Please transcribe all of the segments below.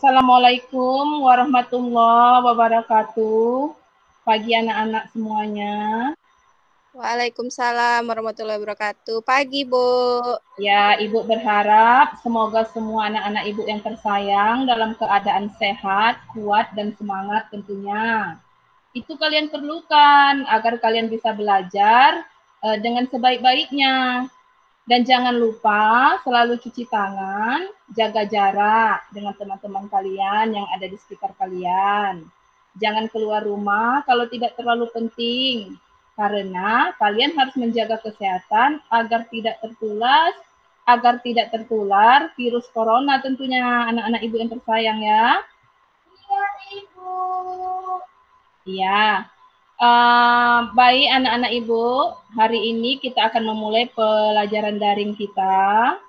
Assalamualaikum warahmatullahi wabarakatuh. Pagi anak-anak semuanya. Waalaikumsalam warahmatullahi wabarakatuh. Pagi, Bu. Ya, Ibu berharap semoga semua anak-anak Ibu yang tersayang dalam keadaan sehat, kuat, dan semangat tentunya. Itu kalian perlukan agar kalian bisa belajar dengan sebaik-baiknya. Dan jangan lupa selalu cuci tangan, jaga jarak dengan teman-teman kalian yang ada di sekitar kalian. Jangan keluar rumah kalau tidak terlalu penting, karena kalian harus menjaga kesehatan agar tidak tertular virus corona tentunya anak-anak Ibu yang tersayang ya. Iya, Ibu. Iya. Baik anak-anak Ibu, hari ini kita akan memulai pelajaran daring kita,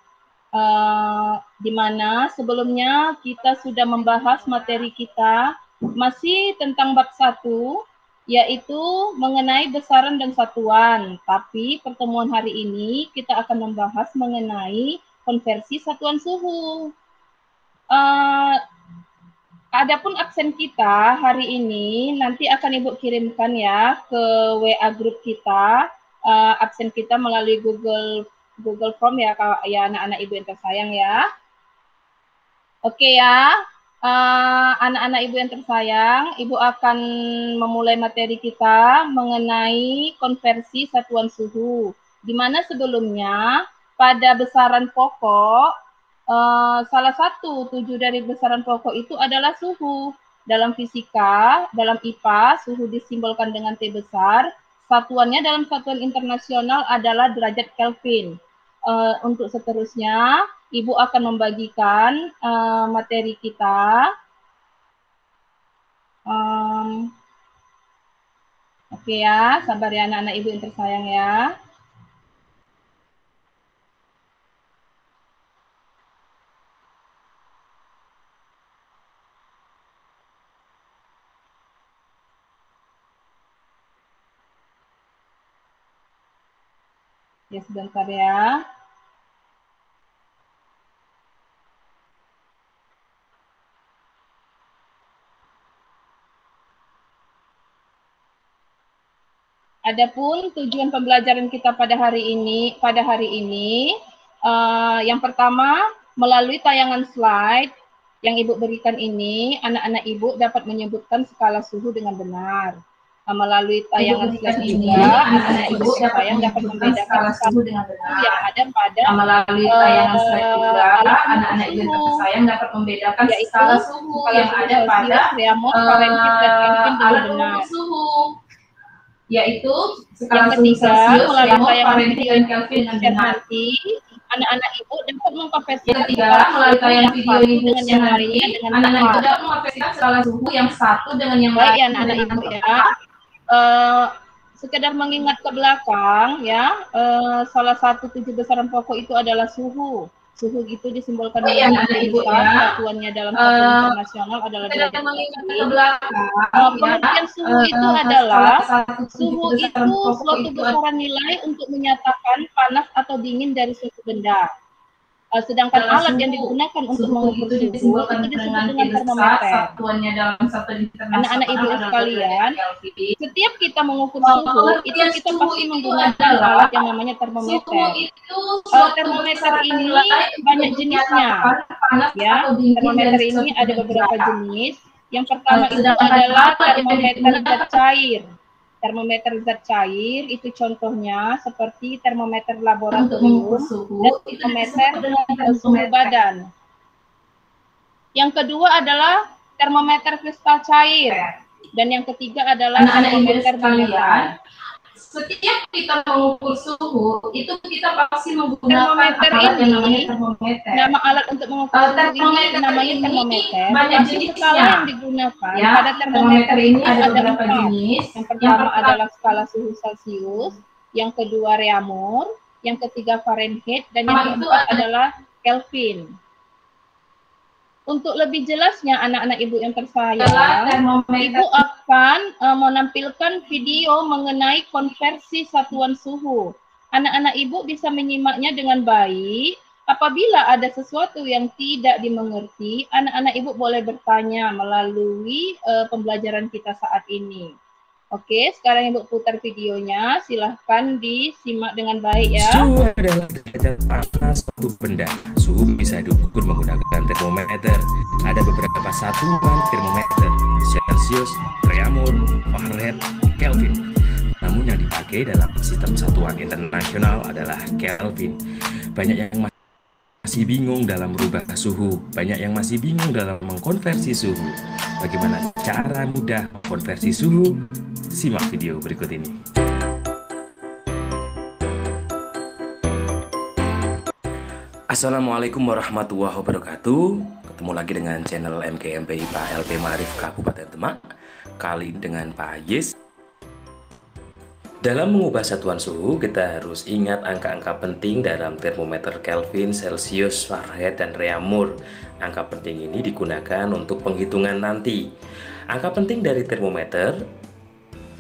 di mana sebelumnya kita sudah membahas materi kita masih tentang bab 1, yaitu mengenai besaran dan satuan. Tapi pertemuan hari ini kita akan membahas mengenai konversi satuan suhu. Adapun absen kita hari ini nanti akan Ibu kirimkan ya ke WA grup kita, absen kita melalui Google Form ya anak-anak Ibu yang tersayang ya. Oke ya, anak-anak Ibu yang tersayang, Ibu akan memulai materi kita mengenai konversi satuan suhu, di mana sebelumnya pada besaran pokok, salah satu tujuh dari besaran pokok itu adalah suhu. Dalam fisika, dalam IPA, suhu disimbolkan dengan T besar. Satuannya dalam satuan internasional adalah derajat Kelvin. Untuk seterusnya, Ibu akan membagikan materi kita. Oke ya, sabar ya anak-anak Ibu yang tersayang ya. Ya, sebentar ya. Adapun tujuan pembelajaran kita pada hari ini, yang pertama melalui tayangan slide yang Ibu berikan ini, anak-anak Ibu dapat menyebutkan skala suhu dengan benar. Melalui tayangan slide juga, anak-anak Ibu yang dapat membedakan skala suhu dengan benar yang ada pada melalui tayangan slide juga, anak-anak Ibu tersayang dapat membedakan skala suhu yang ada pada alat pengukur suhu, yaitu skala suhu Celsius, melalui Fahrenheit dan Kelvin dengan benar. Anak-anak Ibu dapat mengkonversi melalui tayangan video Ibu dengan yang lain, anak-anak Ibu dapat mengkonversikan skala suhu yang satu dengan yang lain. Baik ya anak-anak Ibu ya. Sekedar mengingat ke belakang ya, salah satu tujuh besaran pokok itu adalah suhu. Suhu itu disimbolkan dengan T besar, satuannya dalam satuan internasional adalah derajat Kelvin. Pengertian suhu itu adalah suhu itu suatu besaran nilai untuk menyatakan panas atau dingin dari suatu benda. Sedangkan alat yang digunakan untuk mengukur suhu itu disebut dengan termometer. Anak-anak Ibu sekalian, setiap kita mengukur suhu, itu kita pasti menggunakan alat yang namanya termometer. Termometer ini banyak jenisnya. Ya, termometer ini ada beberapa jenis. Yang pertama itu adalah termometer zat cair. Termometer zat cair itu contohnya seperti termometer laboratorium dan termometer suhu badan. Yang kedua adalah termometer kristal cair dan yang ketiga adalah termometer mineral. Setiap kita mengukur suhu, itu kita pasti menggunakan alat yang namanya termometer. Nama alat untuk mengukur suhu ini namanya termometer. Banyak skala yang digunakan ya, pada termometer ini ada beberapa jenis. Yang pertama adalah skala suhu Celsius, yang kedua Reaumur, yang ketiga Fahrenheit, dan yang keempat adalah Kelvin. Untuk lebih jelasnya anak-anak Ibu yang tersayang, Ibu akan menampilkan video mengenai konversi satuan suhu. Anak-anak Ibu bisa menyimaknya dengan baik Apabila ada sesuatu yang tidak dimengerti, anak-anak ibu boleh bertanya melalui pembelajaran kita saat ini. Oke, sekarang ibu putar videonya, silahkan disimak dengan baik ya. Suhu adalah derajat panas suatu benda. Suhu bisa diukur menggunakan termometer. Ada beberapa satuan termometer: Celsius, Reaumur, Fahrenheit, Kelvin. Namun yang dipakai dalam sistem satuan internasional adalah Kelvin. Banyak yang masih bingung dalam merubah suhu. Banyak yang masih bingung dalam mengkonversi suhu. Bagaimana cara mudah mengkonversi suhu? Simak video berikut ini. Assalamualaikum warahmatullahi wabarakatuh. Ketemu lagi dengan channel MKMP IPA LP Maarif Kabupaten Demak. Kali ini dengan Pak Yis. Dalam mengubah satuan suhu, kita harus ingat angka-angka penting dalam termometer Kelvin, Celsius, Fahrenheit, dan Reaumur. Angka penting ini digunakan untuk penghitungan nanti. Angka penting dari termometer,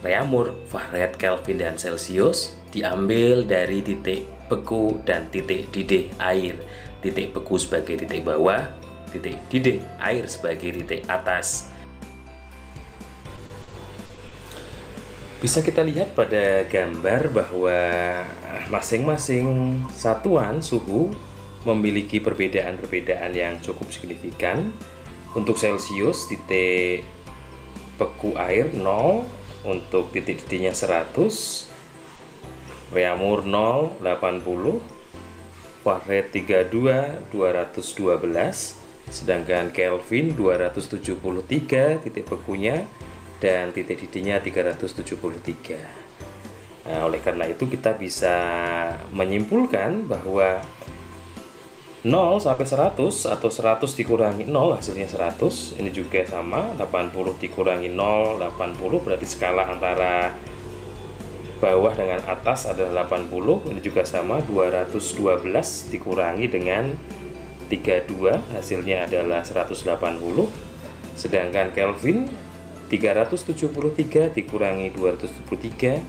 Reaumur, Fahrenheit, Kelvin, dan Celsius diambil dari titik beku dan titik didih air. Titik beku sebagai titik bawah, titik didih air sebagai titik atas. Bisa kita lihat pada gambar bahwa masing-masing satuan suhu memiliki perbedaan-perbedaan yang cukup signifikan. Untuk Celsius, titik beku air 0, untuk titik didihnya 100, Reaumur 0, 80, Fahrenheit 32, 212, sedangkan Kelvin 273 titik bekunya, dan titik didihnya 373. Nah, oleh karena itu kita bisa menyimpulkan bahwa 0 sampai 100 atau 100 dikurangi 0 hasilnya 100. Ini juga sama, 80 dikurangi 0, 80, berarti skala antara bawah dengan atas adalah 80. Ini juga sama, 212 dikurangi dengan 32 hasilnya adalah 180. Sedangkan Kelvin 373 dikurangi 273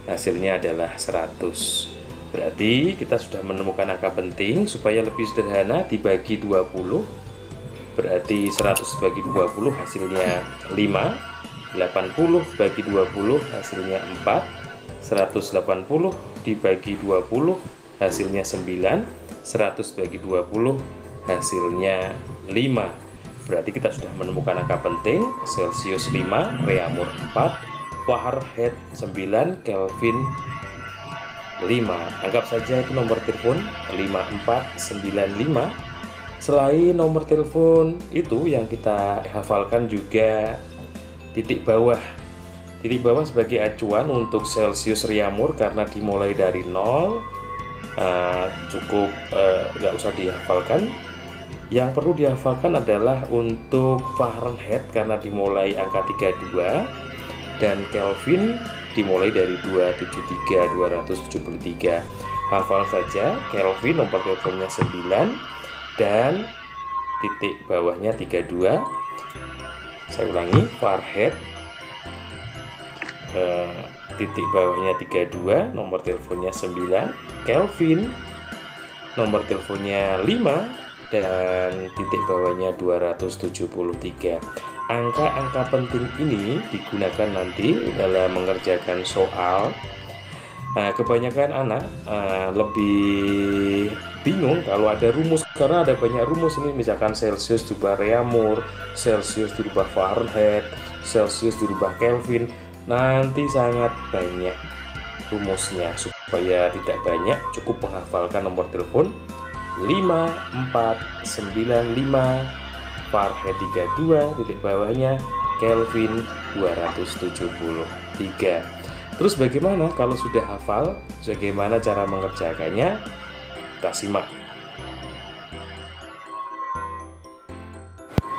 hasilnya adalah 100. Berarti kita sudah menemukan angka penting. Supaya lebih sederhana, dibagi 20, berarti 100 bagi 20 hasilnya 5, 80 bagi 20 hasilnya 4, 180 dibagi 20 hasilnya 9, 100 bagi 20 hasilnya 5. Berarti kita sudah menemukan angka penting. Celsius 5, Reaumur 4, Fahrenheit 9, Kelvin 5. Anggap saja itu nomor telepon 5495. Selain nomor telepon itu, yang kita hafalkan juga titik bawah. Titik bawah sebagai acuan untuk Celsius, Reaumur karena dimulai dari 0, cukup nggak usah dihafalkan. Yang perlu dihafalkan adalah untuk Fahrenheit karena dimulai angka 32, dan Kelvin dimulai dari 273, 273. Hafal saja, Kelvin nomor teleponnya 9 dan titik bawahnya 32. Saya ulangi, Fahrenheit titik bawahnya 32, nomor teleponnya 9, Kelvin nomor teleponnya 5 dan titik bawahnya 273. Angka-angka penting ini digunakan nanti dalam mengerjakan soal. Kebanyakan anak lebih bingung kalau ada rumus, karena ada banyak rumus ini, misalkan Celsius dirubah Reaumur, Celsius dirubah Fahrenheit, Celsius dirubah Kelvin. Nanti sangat banyak rumusnya. Supaya tidak banyak, cukup menghafalkan nomor telepon 5495, Fahrenheit 32, titik bawahnya Kelvin 273. Terus bagaimana kalau sudah hafal? Bagaimana cara mengerjakannya? Kita simak.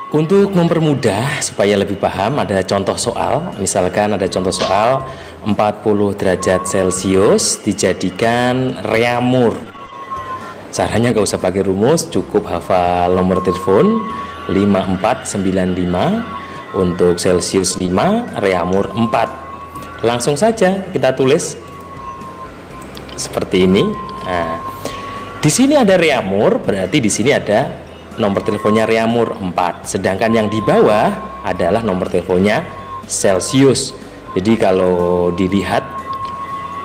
Untuk mempermudah supaya lebih paham, ada contoh soal. Misalkan ada contoh soal 40 derajat Celsius dijadikan Reaumur. Caranya nggak usah pakai rumus, cukup hafal nomor telepon 5495, untuk Celsius 5, Reaumur 4. Langsung saja kita tulis seperti ini. Nah, Di sini ada reamur, berarti di sini ada nomor teleponnya reamur 4. Sedangkan yang di bawah adalah nomor teleponnya Celsius. Jadi kalau dilihat,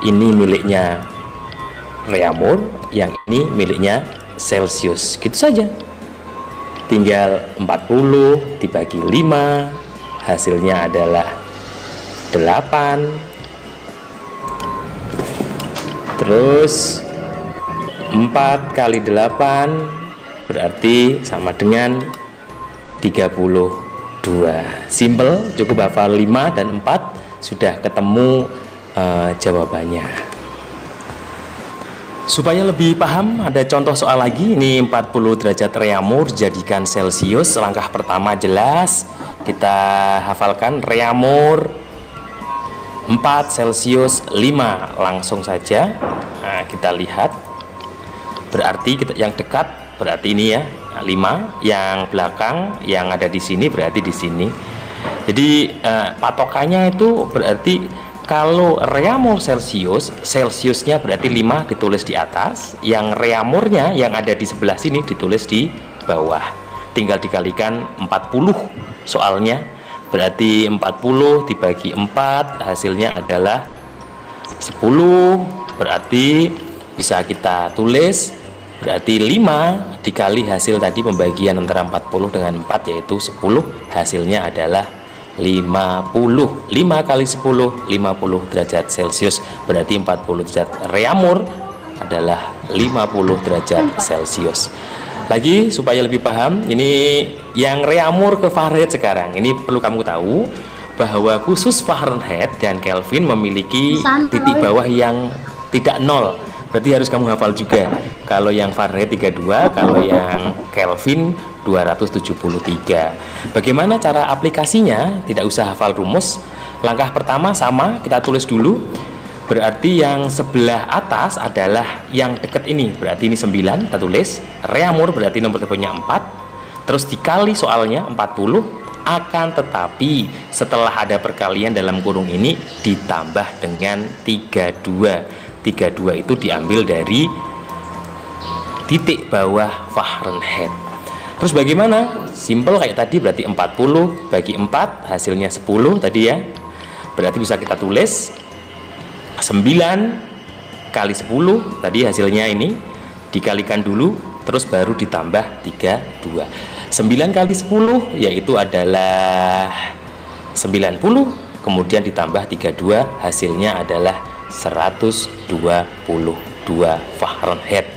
ini miliknya reamur, yang ini miliknya Celsius. Gitu saja. Tinggal 40 dibagi 5, hasilnya adalah 8. Terus 4 kali 8 berarti sama dengan 32. Simple, cukup hafal 5 dan 4 sudah ketemu jawabannya. Supaya lebih paham, ada contoh soal lagi. Ini 40 derajat reamur jadikan Celsius. Langkah pertama jelas, kita hafalkan reamur 4 Celsius 5. Langsung saja kita lihat. Berarti yang dekat berarti ini ya 5, yang belakang yang ada di sini berarti di sini. Jadi patokannya itu berarti kalau reamur Celsius, Celsiusnya berarti 5 ditulis di atas, yang reamurnya yang ada di sebelah sini ditulis di bawah. Tinggal dikalikan 40 soalnya, berarti 40 dibagi 4 hasilnya adalah 10. Berarti bisa kita tulis berarti 5 dikali hasil tadi pembagian antara 40 dengan 4 yaitu 10, hasilnya adalah 50. 5 kali 10 50 derajat Celsius, berarti 40 derajat reamur adalah 50 derajat Celsius. Lagi supaya lebih paham, ini yang reamur ke Fahrenheit sekarang. Ini perlu kamu tahu bahwa khusus Fahrenheit dan Kelvin memiliki titik bawah yang tidak nol. Berarti harus kamu hafal juga. Kalau yang Fahrenheit 32, kalau yang Kelvin 273. Bagaimana cara aplikasinya? Tidak usah hafal rumus. Langkah pertama sama, kita tulis dulu. Berarti yang sebelah atas adalah yang dekat ini. Berarti ini 9, kita tulis. Reamur berarti nomor teleponnya 4. Terus dikali soalnya 40. Akan tetapi setelah ada perkalian dalam kurung ini ditambah dengan 32. 32 itu diambil dari titik bawah Fahrenheit. Terus bagaimana? Simple kayak tadi, berarti 40 bagi 4 hasilnya 10 tadi ya. Berarti bisa kita tulis 9 kali 10 tadi hasilnya ini dikalikan dulu, terus baru ditambah 32. 9 kali 10 yaitu adalah 90, kemudian ditambah 32 hasilnya adalah 122 Fahrenheit.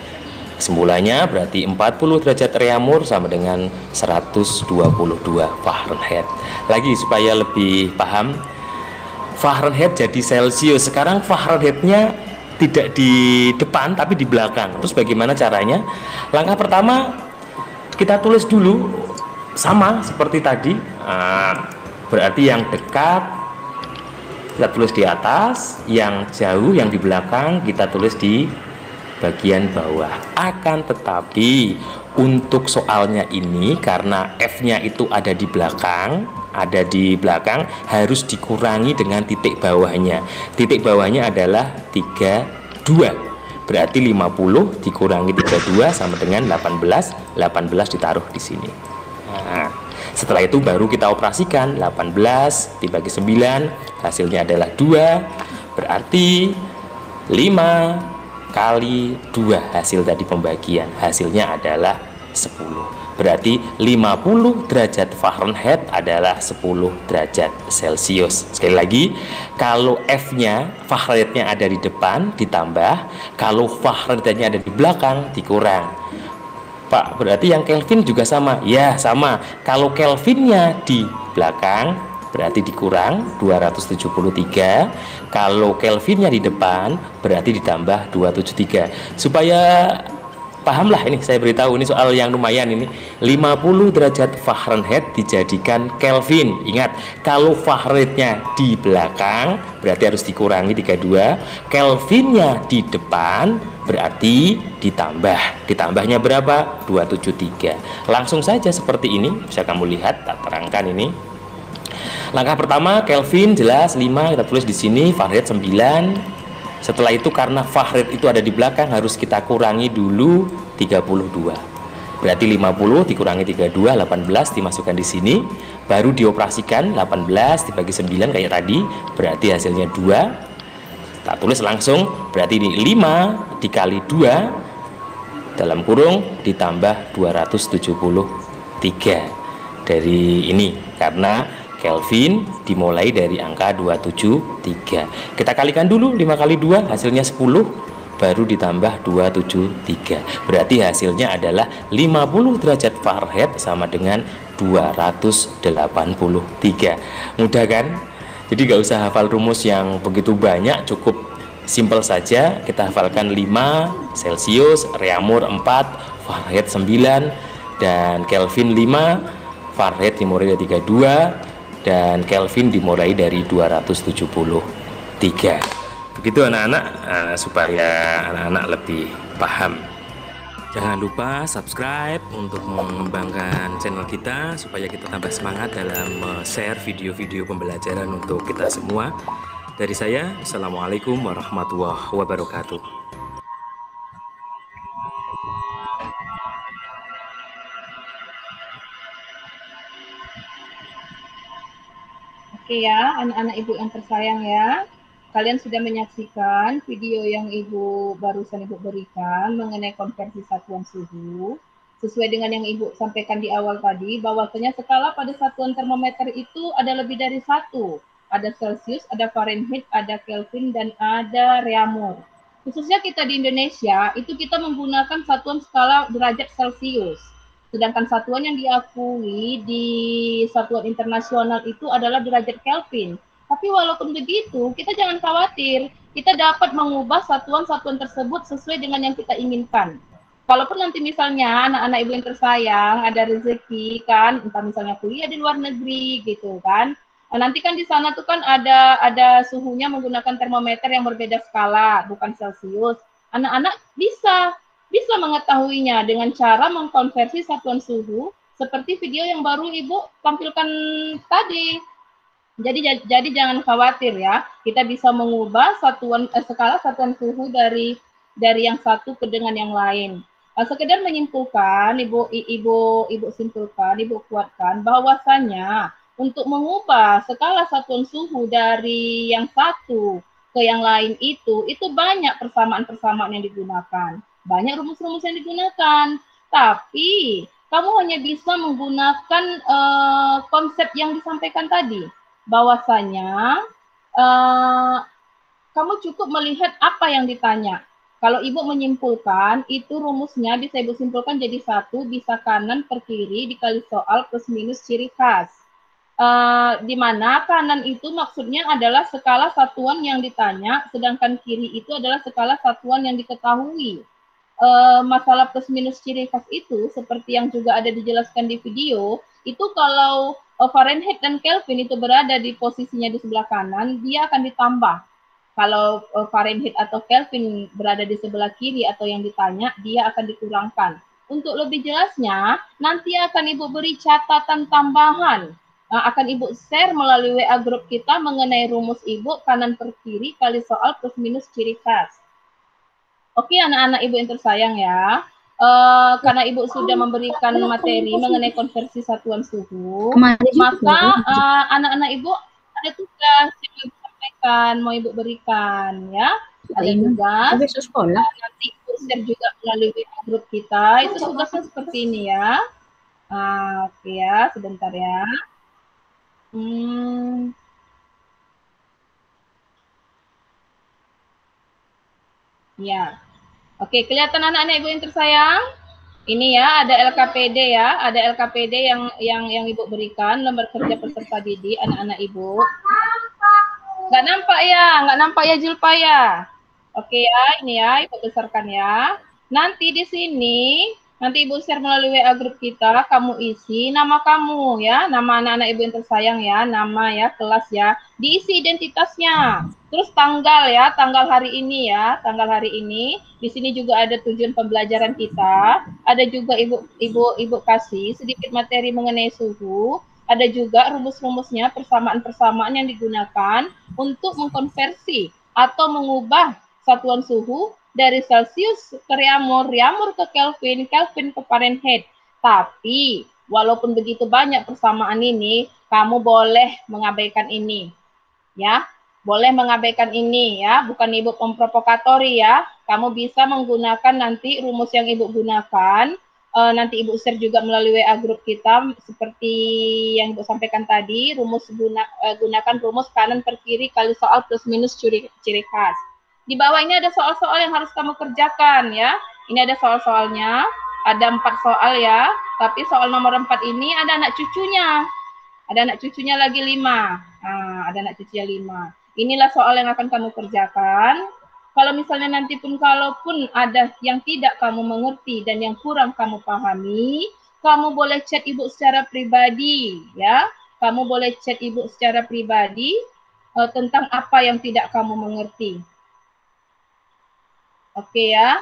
Semulanya berarti 40 derajat reamur sama dengan 122 Fahrenheit. Lagi supaya lebih paham, Fahrenheit jadi Celsius. Sekarang Fahrenheitnya tidak di depan tapi di belakang. Terus bagaimana caranya? Langkah pertama kita tulis dulu sama seperti tadi. Berarti yang dekat kita tulis di atas, yang jauh, yang di belakang kita tulis di bagian bawah. Akan tetapi untuk soalnya ini karena F-nya itu ada di belakang, harus dikurangi dengan titik bawahnya. Titik bawahnya adalah 32. Berarti 50 dikurangi 32 sama dengan 18. 18 ditaruh di sini. Nah, setelah itu baru kita operasikan. 18 dibagi 9 hasilnya adalah 2. Berarti 5 kali 2 hasil tadi pembagian hasilnya adalah 10. Berarti 50 derajat Fahrenheit adalah 10 derajat Celsius. Sekali lagi, kalau F-nya Fahrenheit-nya ada di depan ditambah, kalau Fahrenheit-nya ada di belakang dikurang. Pak, berarti yang Kelvin juga sama? Ya, sama. Kalau Kelvinnya di belakang berarti dikurang 273. Kalau Kelvinnya di depan berarti ditambah 273. Supaya pahamlah, ini saya beritahu, ini soal yang lumayan ini. 50 derajat Fahrenheit dijadikan Kelvin. Ingat, kalau Fahrenheitnya di belakang berarti harus dikurangi 32. Kelvinnya di depan berarti ditambah. Ditambahnya berapa? 273. Langsung saja seperti ini, bisa kamu lihat, tak terangkan ini. Langkah pertama Kelvin jelas 5, kita tulis di sini. Fahrenheit 9. Setelah itu karena Fahrenheit itu ada di belakang, harus kita kurangi dulu 32. Berarti 50 dikurangi 32, 18 dimasukkan di sini, baru dioperasikan 18 dibagi 9 kayak tadi, berarti hasilnya 2. Tak tulis langsung, berarti ini 5 dikali 2 dalam kurung ditambah 273 dari ini, karena Kelvin dimulai dari angka 273. Kita kalikan dulu 5 kali 2 hasilnya 10, baru ditambah 273. Berarti hasilnya adalah 50 derajat Fahrenheit sama dengan 283. Mudah kan? Jadi gak usah hafal rumus yang begitu banyak, cukup simpel saja. Kita hafalkan 5 Celcius, Reaumur 4, Fahrenheit 9, dan Kelvin 5, Fahrenheit dimulai dari 32, dan Kelvin dimulai dari 273. Begitu anak-anak, supaya anak-anak lebih paham. Jangan lupa subscribe untuk mengembangkan channel kita, supaya kita tambah semangat dalam share video-video pembelajaran untuk kita semua. Dari saya, Assalamualaikum warahmatullahi wabarakatuh. Oke ya, anak-anak ibu yang tersayang ya. Kalian sudah menyaksikan video yang barusan ibu berikan mengenai konversi satuan suhu. Sesuai dengan yang ibu sampaikan di awal tadi, bahwasanya skala pada satuan termometer itu ada lebih dari satu. Ada Celcius, ada Fahrenheit, ada Kelvin, dan ada Reaumur. Khususnya kita di Indonesia, itu kita menggunakan satuan skala derajat Celcius. Sedangkan satuan yang diakui di satuan internasional itu adalah derajat Kelvin. Tapi walaupun begitu, kita jangan khawatir. Kita dapat mengubah satuan-satuan tersebut sesuai dengan yang kita inginkan. Kalaupun nanti misalnya anak-anak ibu yang tersayang ada rezeki kan, entah misalnya kuliah di luar negeri gitu kan. Nah, nanti kan di sana tuh kan ada suhunya menggunakan termometer yang berbeda skala, bukan Celcius. Anak-anak bisa mengetahuinya dengan cara mengkonversi satuan suhu seperti video yang baru ibu tampilkan tadi. Jadi jangan khawatir ya, kita bisa mengubah skala satuan suhu dari yang satu ke dengan yang lain. Sekedar menyimpulkan, ibu simpulkan, ibu kuatkan bahwasanya untuk mengubah skala satuan suhu dari yang satu ke yang lain itu banyak persamaan-persamaan yang digunakan. Banyak rumus-rumus yang digunakan, tapi kamu hanya bisa menggunakan konsep yang disampaikan tadi, bahwasanya kamu cukup melihat apa yang ditanya. Kalau ibu menyimpulkan, itu rumusnya bisa ibu simpulkan jadi 1, bisa kanan per kiri dikali soal plus minus ciri khas. Di mana kanan itu maksudnya adalah skala satuan yang ditanya, sedangkan kiri itu adalah skala satuan yang diketahui. Masalah plus minus ciri khas itu seperti yang juga ada dijelaskan di video, itu kalau Fahrenheit dan Kelvin itu berada di posisinya di sebelah kanan, dia akan ditambah. Kalau Fahrenheit atau Kelvin berada di sebelah kiri atau yang ditanya, dia akan dikurangkan. Untuk lebih jelasnya, nanti akan ibu beri catatan tambahan. Akan ibu share melalui WA grup kita mengenai rumus ibu kanan per kiri kali soal plus minus ciri khas. Oke anak-anak ibu yang tersayang ya, karena ibu sudah memberikan materi mengenai konversi satuan suhu, maka anak-anak ibu ada tugas yang ibu sampaikan, mau ibu berikan ya, ada tugas, nanti ibu share juga melalui grup kita, itu tugasnya seperti ini ya. Oke ya, sebentar ya. Ya, oke, kelihatan anak-anak ibu yang tersayang? Ini ya, ada LKPD ya, ada LKPD yang ibu berikan, lembar kerja peserta didik anak-anak ibu. Nggak nampak ya Julpa ya? Oke ya, ini ya, ibu besarkan ya. Nanti di sini, nanti ibu share melalui WA grup kita, kamu isi nama kamu ya, nama anak-anak ibu yang tersayang ya, nama ya, kelas ya, diisi identitasnya. Terus tanggal ya, tanggal hari ini ya, tanggal hari ini. Di sini juga ada tujuan pembelajaran kita. Ada juga ibu kasih sedikit materi mengenai suhu. Ada juga rumus-rumusnya, persamaan-persamaan yang digunakan untuk mengkonversi atau mengubah satuan suhu dari Celsius ke Reaumur, Reaumur ke Kelvin, Kelvin ke Fahrenheit. Tapi walaupun begitu banyak persamaan ini, kamu boleh mengabaikan ini, ya. Boleh mengabaikan ini, ya. Bukan Ibu memprovokatori, ya. Kamu bisa menggunakan nanti rumus yang Ibu gunakan. Nanti Ibu share juga melalui WA grup kita seperti yang Ibu sampaikan tadi, gunakan rumus kanan per kiri kali soal plus minus ciri khas. Di bawah ini ada soal-soal yang harus kamu kerjakan, ya. Ini ada soal-soalnya, ada 4 soal, ya. Tapi soal nomor 4 ini ada anak cucunya. Ada anak cucunya lagi 5. Ada anak cucunya 5. Inilah soal yang akan kamu kerjakan. Kalau misalnya nanti pun kalaupun ada yang tidak kamu mengerti dan yang kurang kamu pahami, kamu boleh chat Ibu secara pribadi, ya. Kamu boleh chat Ibu secara pribadi tentang apa yang tidak kamu mengerti. Oke, ya.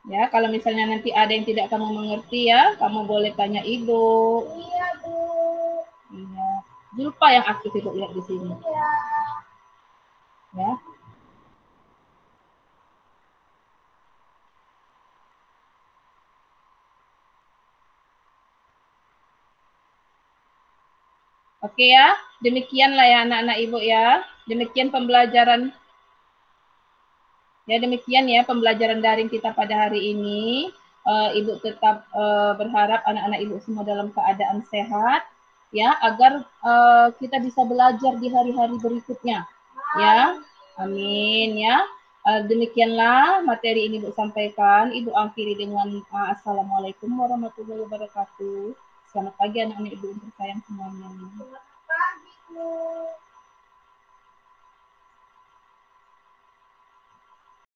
Ya, kalau misalnya nanti ada yang tidak kamu mengerti, ya, kamu boleh tanya Ibu. Iya, Bu. Iya. Zulfa yang aktif Ibu lihat di sini. Iya. Ya. Oke, ya. Demikianlah ya anak-anak Ibu, ya. Demikian pembelajaran. Ya, demikian ya pembelajaran daring kita pada hari ini. Ibu tetap berharap anak-anak Ibu semua dalam keadaan sehat, ya, agar kita bisa belajar di hari-hari berikutnya, ya. Amin, ya. Demikianlah materi ini Ibu sampaikan. Ibu akhiri dengan Assalamualaikum warahmatullahi wabarakatuh. Selamat pagi anak-anak Ibu yang tersayang semuanya. Selamat pagi, Bu.